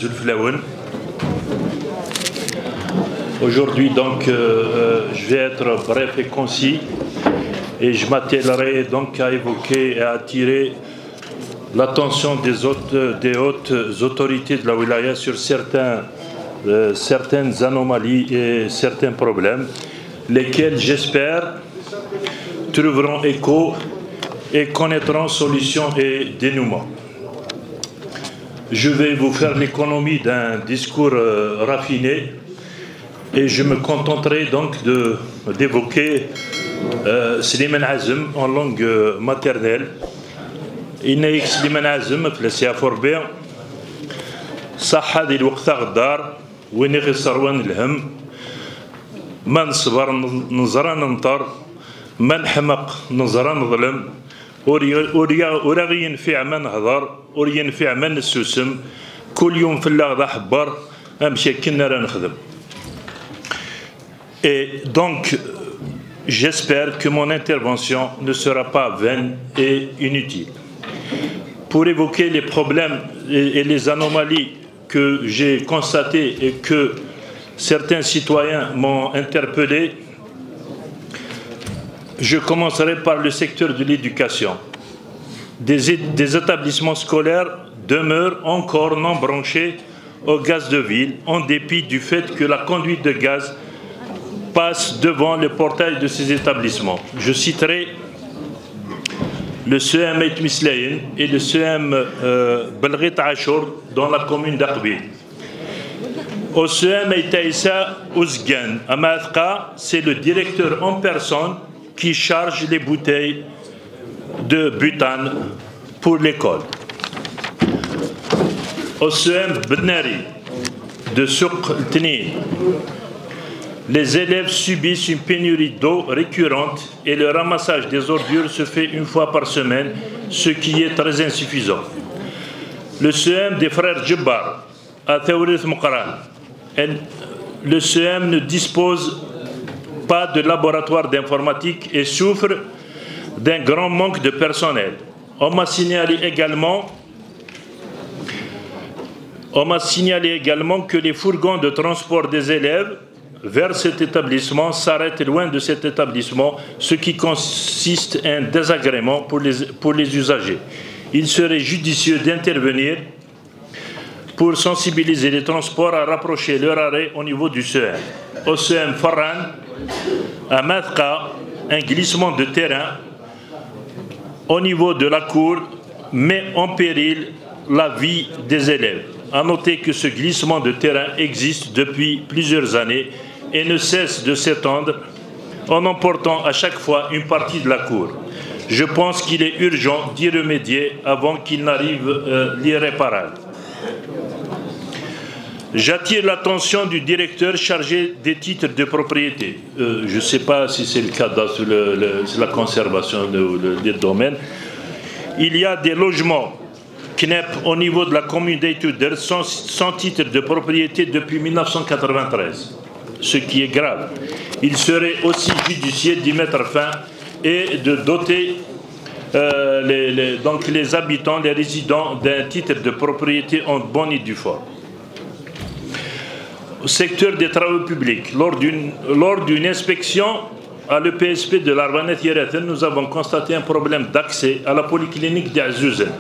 Zulflaouen. Aujourd'hui, donc, je vais être bref et concis et je m'attellerai donc à évoquer et à attirer l'attention des hautes autorités de la wilaya sur certaines anomalies et certains problèmes, lesquels, j'espère, trouveront écho et connaîtront solution et dénouement. Je vais vous faire l'économie d'un discours raffiné et je me contenterai donc d'évoquer Slimane Azem en langue maternelle. إني سليمان عازم في السيافوربي صح هذه الوقت غدار وين يخسروان الهم ما نصبر نزرى ننطر ما نحمق نزرى نظلم ورا ينفع ما نهضر ور ينفع ما نسوسم كل يوم في اللغة حبر امشي كنا راه نخدم. Et donc j'espère que mon intervention ne sera pas vaine et inutile. Pour évoquer les problèmes et les anomalies que j'ai constatées et que certains citoyens m'ont interpellé, je commencerai par le secteur de l'éducation. Des établissements scolaires demeurent encore non branchés au gaz de ville, en dépit du fait que la conduite de gaz passe devant le portail de ces établissements. Je citerai le CEM Etmislayen et le CEM Belghit Achour dans la commune d'Aqbil. Au CEM Etaïssa Ouzgan, à Maadqa, c'est le directeur en personne qui charge les bouteilles de butane pour l'école. Au CEM Benari de Souk Tnin, les élèves subissent une pénurie d'eau récurrente et le ramassage des ordures se fait une fois par semaine, ce qui est très insuffisant. Le CEM des frères Djibbar à Théorith Mokran, le CEM ne dispose pas de laboratoire d'informatique et souffre d'un grand manque de personnel. On m'a signalé également que les fourgons de transport des élèves vers cet établissement s'arrête loin de cet établissement, ce qui consiste en un désagrément pour les usagers. Il serait judicieux d'intervenir pour sensibiliser les transports à rapprocher leur arrêt au niveau du CEM. Au CEM Farran, à Maadqa, un glissement de terrain au niveau de la cour met en péril la vie des élèves. À noter que ce glissement de terrain existe depuis plusieurs années et ne cesse de s'étendre en emportant à chaque fois une partie de la cour. Je pense qu'il est urgent d'y remédier avant qu'il n'arrive l'irréparable. J'attire l'attention du directeur chargé des titres de propriété. Je ne sais pas si c'est le cas dans la conservation des domaines. Il y a des logements KNEP au niveau de la commune d'Eytouder sans titre de propriété depuis 1993. Ce qui est grave. Il serait aussi judicieux d'y mettre fin et de doter les habitants, les résidents d'un titre de propriété en bonne et due forme. Au secteur des travaux publics, lors d'une inspection à l'EPSP de l'Arbanet Yerethen, nous avons constaté un problème d'accès à la polyclinique d'Azouzen.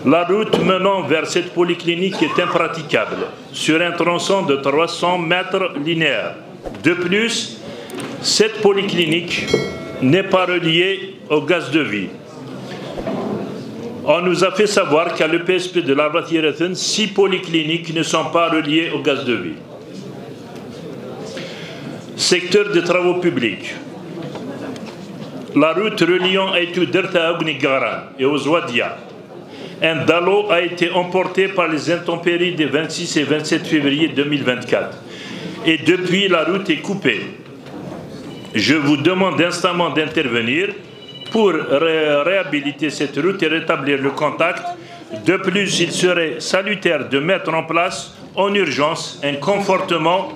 La route menant vers cette polyclinique est impraticable sur un tronçon de 300 mètres linéaires. De plus, cette polyclinique n'est pas reliée au gaz de vie. On nous a fait savoir qu'à l'EPSP de l'Arbat Yerethen, 6 polycliniques ne sont pas reliées au gaz de vie. Secteur des travaux publics. La route reliant Eytouder à Ougni-Garan et aux Ouadia. Un dallo a été emporté par les intempéries des 26 et 27 février 2024. Et depuis, la route est coupée. Je vous demande instamment d'intervenir pour réhabiliter cette route et rétablir le contact. De plus, il serait salutaire de mettre en place en urgence un confortement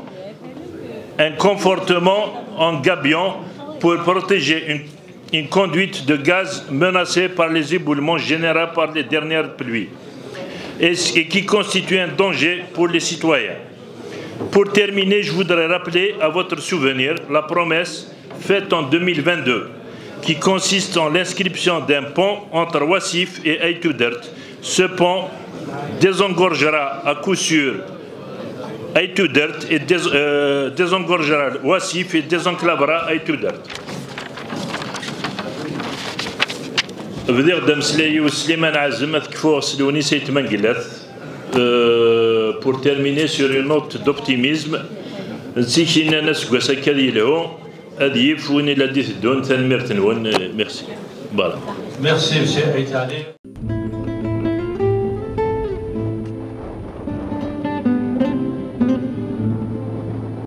en gabion pour protéger une conduite de gaz menacée par les éboulements générés par les dernières pluies. et qui constitue un danger pour les citoyens. Pour terminer, je voudrais rappeler à votre souvenir la promesse faite en 2022 qui consiste en l'inscription d'un pont entre Wassif et Aïtoudert. Ce pont désengorgera à coup sûr Aïtoudert et désengorgera Wassif et désenclavera Aïtoudert. بدير دمسلي وسليمان عزم أذكفو سلوني سيت منقلث pour terminer sur une note d'optimisme نسيكينا ناس قواسا كذي له أديف وين إلا ديت دون تنمير تنون merci. Voilà. Merci, M. Aïtani.